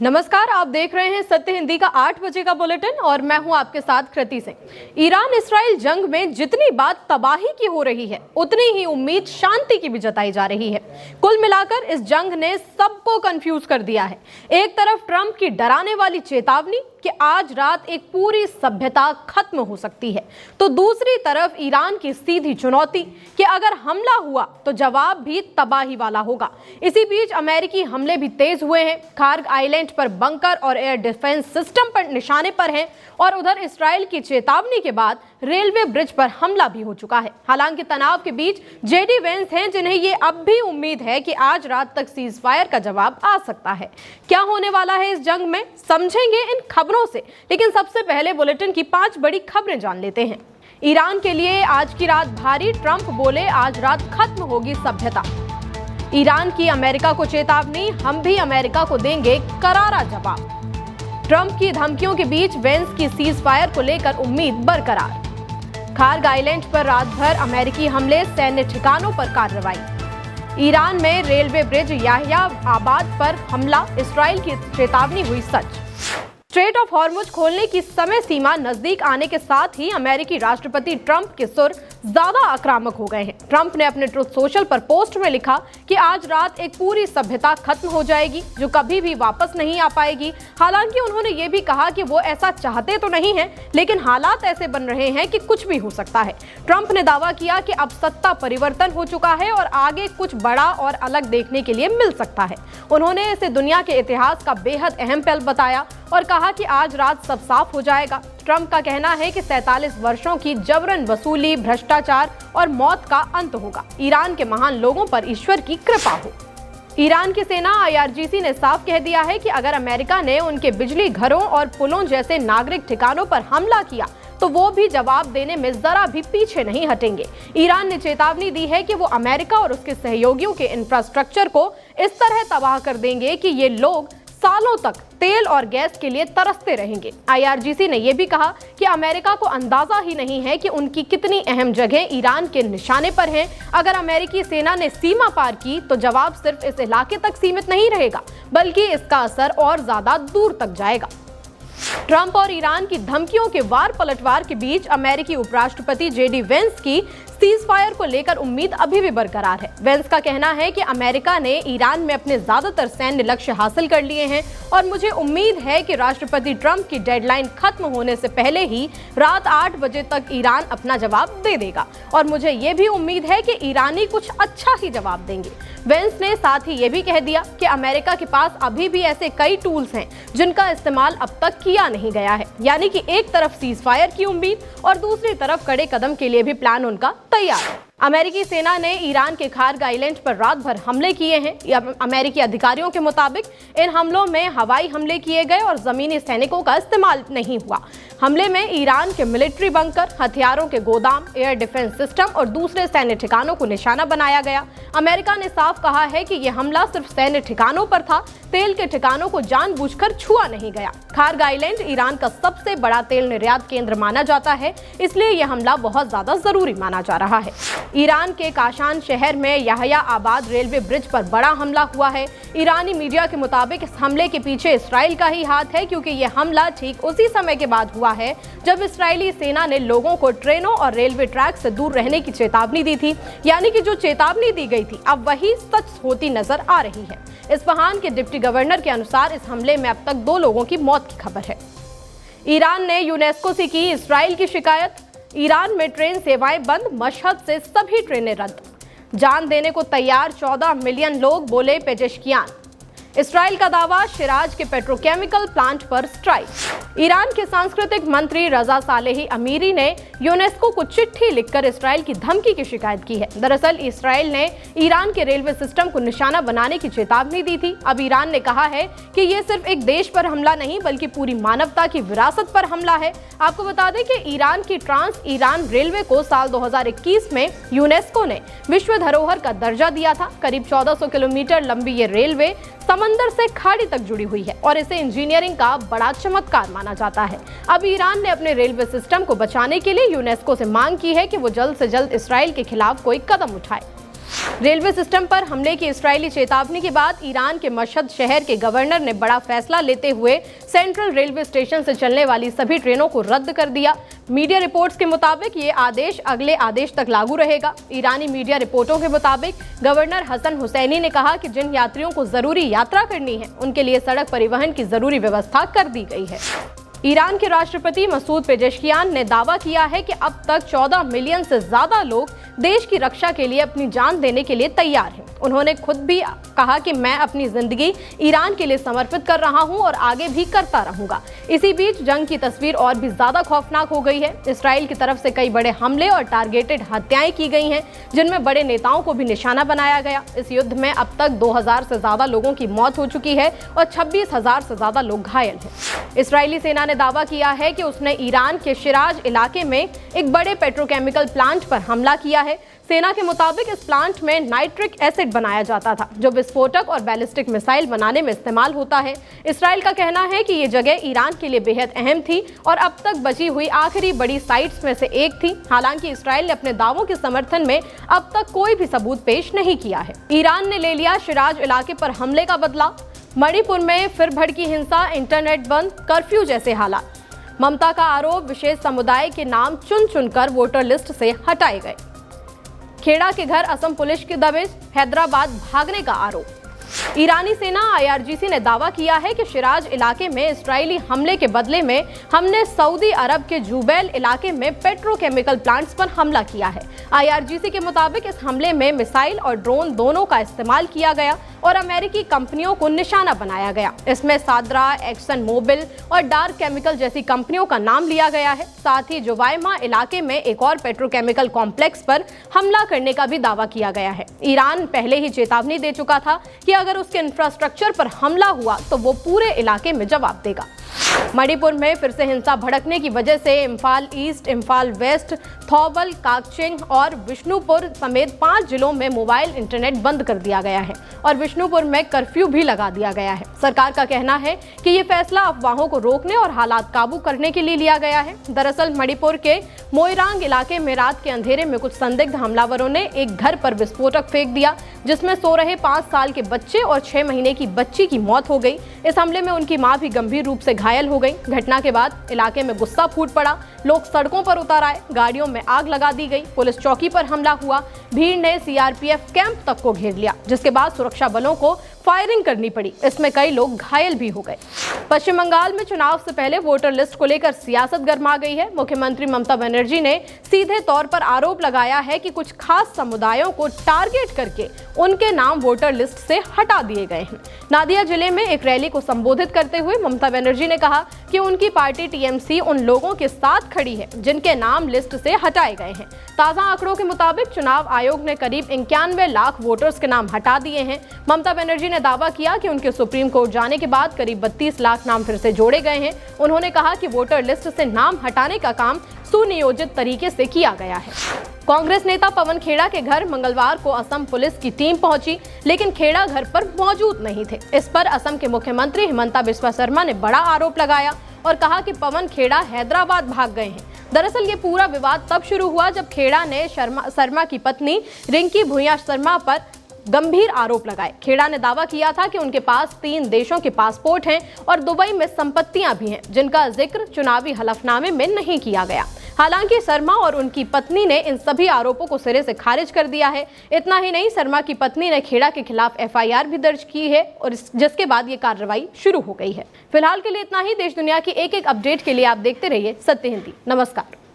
नमस्कार, आप देख रहे हैं सत्य हिंदी का 8 बजे का बुलेटिन और मैं हूं आपके साथ कृति सिंह। ईरान इसराइल जंग में जितनी बात तबाही की हो रही है, उतनी ही उम्मीद शांति की भी जताई जा रही है। कुल मिलाकर इस जंग ने सबको कंफ्यूज कर दिया है। एक तरफ ट्रंप की डराने वाली चेतावनी कि आज रात एक पूरी सभ्यता खत्म हो सकती है, तो दूसरी तरफ ईरान की सीधी चुनौती कि अगर हमला हुआ तो जवाब भी तबाही वाला होगा। इसी बीच अमेरिकी हमले भी तेज हुए हैं। खार्ग आइलैंड पर बंकर और एयर डिफेंस सिस्टम पर निशाने पर हैं और उधर इसराइल की चेतावनी के बाद रेलवे ब्रिज पर हमला भी हो चुका है। हालांकि तनाव के बीच जेडी वेंस हैं, जिन्हें ये अब भी उम्मीद है कि आज रात तक सीज फायर का जवाब आ सकता है। क्या होने वाला है इस जंग में, समझेंगे इन खबरों से। लेकिन सबसे पहले बुलेटिन की 5 बड़ी खबरें जान लेते हैं। ईरान के लिए आज की रात भारी, ट्रंप बोले आज रात खत्म होगी सभ्यता। ईरान की अमेरिका को चेतावनी, हम भी अमेरिका को देंगे करारा जवाब। ट्रंप की धमकियों के बीच वेंस की सीज फायर को लेकर उम्मीद बरकरार। खार्ग आइलैंड पर रात भर अमेरिकी हमले, सैन्य ठिकानों पर कार्रवाई। ईरान में रेलवे ब्रिज याहिया आबाद पर हमला, इसराइल की चेतावनी हुई सच। स्ट्रेट ऑफ हॉर्मुज खोलने की समय सीमा नजदीक आने के साथ ही अमेरिकी राष्ट्रपति ट्रंप के सुर ज्यादा आक्रामक हो गए हैं। ट्रंप ने अपने ट्रुथ सोशल पर पोस्ट में लिखा कि आज रात एक पूरी सभ्यता खत्म हो जाएगी जो कभी भी वापस नहीं आ पाएगी। हालांकि उन्होंने ये भी कहा कि वो ऐसा चाहते तो नहीं है, लेकिन हालात ऐसे बन रहे हैं कि कुछ भी हो सकता है। ट्रंप ने दावा किया कि अब सत्ता परिवर्तन हो चुका है और आगे कुछ बड़ा और अलग देखने के लिए मिल सकता है। उन्होंने इसे दुनिया के इतिहास का बेहद अहम पल बताया और कहा कि आज रात सब साफ हो जाएगा। ट्रंप का कहना है कि 47 वर्षों की जबरन वसूली, भ्रष्टाचार और मौत का अंत होगा। ईरान के महान लोगों पर ईश्वर की कृपा हो। ईरान की सेना IRGC ने साफ कह दिया है कि अगर अमेरिका ने उनके बिजली घरों और पुलों जैसे नागरिक ठिकानों पर हमला किया तो वो भी जवाब देने में जरा भी पीछे नहीं हटेंगे। ईरान ने चेतावनी दी है कि वो अमेरिका और उसके सहयोगियों के इंफ्रास्ट्रक्चर को इस तरह तबाह कर देंगे कि ये लोग सालों तक तेल और गैस के लिए तरसते रहेंगे। IRGC ने यह भी कहा कि अमेरिका को अंदाजा ही नहीं है कि उनकी कितनी अहम जगह ईरान के निशाने पर हैं। अगर अमेरिकी सेना ने सीमा पार की तो जवाब सिर्फ इस इलाके तक सीमित नहीं रहेगा, बल्कि इसका असर और ज्यादा दूर तक जाएगा। ट्रंप और ईरान की धमकियों के वार पलटवार के बीच अमेरिकी उपराष्ट्रपति जेडी वेंस की सीज फायर को लेकर उम्मीद अभी भी बरकरार है। वेंस का कहना है कि अमेरिका ने ईरान में अपने ज्यादातर सैन्य लक्ष्य हासिल कर लिए हैं और मुझे उम्मीद है कि राष्ट्रपति ट्रंप की डेडलाइन खत्म होने से पहले ही रात 8 बजे तक ईरान अपना जवाब दे देगा और मुझे ये भी उम्मीद है कि ईरानी कुछ अच्छा ही जवाब देंगे। वेंस ने साथ ही ये भी कह दिया कि अमेरिका के पास अभी भी ऐसे कई टूल्स हैं जिनका इस्तेमाल अब तक किया नहीं गया है। यानी कि एक तरफ सीज फायर की उम्मीद और दूसरी तरफ कड़े कदम के लिए भी प्लान उनका तैयार है। अमेरिकी सेना ने ईरान के खार्ग आइलैंड पर रात भर हमले किए हैं। अमेरिकी अधिकारियों के मुताबिक इन हमलों में हवाई हमले किए गए और जमीनी सैनिकों का इस्तेमाल नहीं हुआ। हमले में ईरान के मिलिट्री बंकर, हथियारों के गोदाम, एयर डिफेंस सिस्टम और दूसरे सैन्य ठिकानों को निशाना बनाया गया। अमेरिका ने साफ कहा है कि यह हमला सिर्फ सैन्य ठिकानों पर था, तेल के ठिकानों को जानबूझकर छुआ नहीं गया। खार्ग आइलैंड ईरान का सबसे बड़ा तेल निर्यात केंद्र माना जाता है, इसलिए यह हमला बहुत ज्यादा जरूरी माना जा रहा है। ईरान के काशान शहर में याहिया आबाद रेलवे ब्रिज पर बड़ा हमला हुआ है। ईरानी मीडिया के मुताबिक इस हमले के पीछे इसराइल का ही हाथ है, क्योंकि यह हमला ठीक उसी समय के बाद हुआ है जब इस्राएली सेना ने लोगों को ट्रेनों और रेलवे ट्रैक से दूर रहने की चेतावनी दी थी। यानी कि जो चेतावनी दी गई थी अब वही सच होती नजर आ रही है। इस्फहान के डिप्टी गवर्नर के अनुसार इस हमले में अब तक 2 लोगों की मौत की खबर है। ईरान ने यूनेस्को से की इसराइल की शिकायत। ईरान में ट्रेन सेवाएं बंद, मशहद से सभी ट्रेनें रद्द। जान देने को तैयार 14 मिलियन लोग, बोले पेजेशकियान। इसराइल का दावा, शिराज के पेट्रोकेमिकल प्लांट पर स्ट्राइक। ईरान के सांस्कृतिक मंत्री रजा सालेही अमीरी ने यूनेस्को को चिट्ठी लिखकर इसराइल की धमकी की शिकायत की है। दरअसल इसराइल ने ईरान के रेलवे सिस्टम को निशाना बनाने की चेतावनी दी थी। अब ईरान ने कहा है कि ये सिर्फ एक देश पर हमला नहीं बल्कि पूरी मानवता की विरासत पर हमला है। आपको बता दें कि ईरान की ट्रांस ईरान रेलवे को साल 2021 में यूनेस्को ने विश्व धरोहर का दर्जा दिया था। करीब 1400 किलोमीटर लंबी ये रेलवे समंदर से खाड़ी तक जुड़ी हुई है और इसे इंजीनियरिंग का बड़ा चमत्कार माना जाता है। अब ईरान ने अपने रेलवे सिस्टम को बचाने के लिए यूनेस्को से मांग की है कि वो जल्द से जल्द इसराइल के खिलाफ कोई कदम उठाए। रेलवे सिस्टम पर हमले की इस्राएली चेतावनी के बाद ईरान के मशहद शहर के गवर्नर ने बड़ा फैसला लेते हुए सेंट्रल रेलवे स्टेशन से चलने वाली सभी ट्रेनों को रद्द कर दिया। मीडिया रिपोर्ट्स के मुताबिक ये आदेश अगले आदेश तक लागू रहेगा। ईरानी मीडिया रिपोर्टों के मुताबिक गवर्नर हसन हुसैनी ने कहा कि जिन यात्रियों को जरूरी यात्रा करनी है उनके लिए सड़क परिवहन की जरूरी व्यवस्था कर दी गई है। ईरान के राष्ट्रपति मसूद पेजेश्कियान ने दावा किया है कि अब तक 14 मिलियन से ज्यादा लोग देश की रक्षा के लिए अपनी जान देने के लिए तैयार हैं। उन्होंने खुद भी कहा कि मैं अपनी जिंदगी ईरान के लिए समर्पित कर रहा हूं और आगे भी करता रहूंगा। इसी बीच जंग की तस्वीर और भी ज्यादा खौफनाक हो गई है। इसराइल की तरफ से कई बड़े हमले और टारगेटेड हत्याएं की गई हैं, जिनमें बड़े नेताओं को भी निशाना बनाया गया। इस युद्ध में अब तक 2000 से ज्यादा लोगों की मौत हो चुकी है और 26,000 से ज्यादा लोग घायल हैं। इस्राएली सेना ने दावा किया है कि उसने ईरान के शिराज इलाके में एक बड़े पेट्रोकेमिकल प्लांट पर हमला किया है। सेना के मुताबिक इस प्लांट में नाइट्रिक एसिड बनाया जाता था, जो विस्फोटक और बैलिस्टिक मिसाइल बनाने में इस्तेमाल होता है। इसराइल का कहना है कि ये जगह ईरान के लिए बेहद अहम थी और अब तक बची हुई आखिरी बड़ी साइट्स में से एक थी। हालांकि इसराइल ने अपने दावों के समर्थन में अब तक कोई भी सबूत पेश नहीं किया है। ईरान ने ले लिया शिराज इलाके पर हमले का बदला। मणिपुर में फिर भड़की हिंसा, इंटरनेट बंद, कर्फ्यू जैसे हालात। ममता का आरोप, विशेष समुदाय के नाम चुन चुनकर वोटर लिस्ट से हटाए गए। खेड़ा के घर असम पुलिस की दबिश, हैदराबाद भागने का आरोप। ईरानी सेना IRGC ने दावा किया है कि शिराज इलाके में इस्राएली हमले के बदले में हमने सऊदी अरब के जुबैल इलाके में पेट्रोकेमिकल प्लांट्स पर हमला किया है। IRGC के मुताबिक इस हमले में मिसाइल और ड्रोन दोनों का इस्तेमाल किया गया और अमेरिकी कंपनियों को निशाना बनाया गया। इसमें सादरा, एक्सन मोबिल और डार्क केमिकल जैसी कंपनियों का नाम लिया गया है। साथ ही जुवाइमा इलाके में एक और पेट्रोकेमिकल कॉम्प्लेक्स पर हमला करने का भी दावा किया गया है। ईरान पहले ही चेतावनी दे चुका था कि अगर उसके इंफ्रास्ट्रक्चर पर हमला हुआ तो वो पूरे इलाके में जवाब देगा। मणिपुर में फिर से हिंसा भड़कने की वजह से इम्फाल ईस्ट, इम्फाल वेस्ट, थौबल, काकचिंग और विष्णुपुर समेत 5 जिलों में मोबाइल इंटरनेट बंद कर दिया गया है और विष्णुपुर में कर्फ्यू भी लगा दिया गया है। सरकार का कहना है कि ये फैसला अफवाहों को रोकने और हालात काबू करने के लिए लिया गया है। दरअसल मणिपुर के मोइरांग इलाके में रात के अंधेरे में कुछ संदिग्ध हमलावरों ने एक घर पर विस्फोटक फेंक दिया, जिसमें सो रहे 5 साल के बच्चे और 6 महीने की बच्ची की मौत हो गई। इस हमले में उनकी मां भी गंभीर रूप से घायल हो गई। घटना के बाद इलाके में गुस्सा फूट पड़ा, लोग सड़कों पर उतर आए, गाड़ियों में आग लगा दी गई, पुलिस चौकी पर हमला हुआ, भीड़ ने CRPF कैंप तक को घेर लिया, जिसके बाद सुरक्षा बलों को फायरिंग करनी पड़ी। इसमें कई लोग घायल भी हो गए। पश्चिम बंगाल में चुनाव से पहले वोटर लिस्ट को लेकर सियासत गर्मा गई है। मुख्यमंत्री ममता बनर्जी ने सीधे तौर पर आरोप लगाया है कि कुछ खास समुदायों को टारगेट करके उनके नाम वोटर लिस्ट से हटा दिए गए हैं। नादिया जिले में एक रैली को संबोधित करते हुए ममता बनर्जी ने कहा कि उनकी पार्टी TMC उन लोगों के साथ खड़ी है जिनके नाम लिस्ट से हटाए गए हैं। ताजा आंकड़ों के मुताबिक चुनाव आयोग ने करीब 91 लाख वोटर्स के नाम हटा दिए हैं। ममता बनर्जी ने दावा किया कि उनके सुप्रीम कोर्ट जाने के बाद करीब 32 लाख नाम फिर से जोड़े गए हैं। उन्होंने कहा कि वोटर लिस्ट से नाम हटाने का काम सुनियोजित तरीके से किया गया है। कांग्रेस नेता पवन खेड़ा के घर मंगलवार को असम पुलिस की टीम पहुंची, लेकिन खेड़ा घर पर मौजूद नहीं थे। इस पर असम के मुख्यमंत्री हिमंता बिस्वा शर्मा ने बड़ा आरोप लगाया और कहा कि पवन खेड़ा हैदराबाद भाग गए हैं। दरअसल ये पूरा विवाद तब शुरू हुआ जब खेड़ा ने शर्मा की पत्नी रिंकी भुइयां शर्मा पर गंभीर आरोप लगाए। खेड़ा ने दावा किया था कि उनके पास 3 देशों के पासपोर्ट हैं और दुबई में संपत्तियां भी हैं, जिनका जिक्र चुनावी हलफनामे में नहीं किया गया। हालांकि शर्मा और उनकी पत्नी ने इन सभी आरोपों को सिरे से खारिज कर दिया है। इतना ही नहीं, शर्मा की पत्नी ने खेड़ा के खिलाफ FIR भी दर्ज की है और जिसके बाद ये कार्रवाई शुरू हो गई है। फिलहाल के लिए इतना ही। देश दुनिया की एक एक अपडेट के लिए आप देखते रहिए सत्य हिंदी। नमस्कार।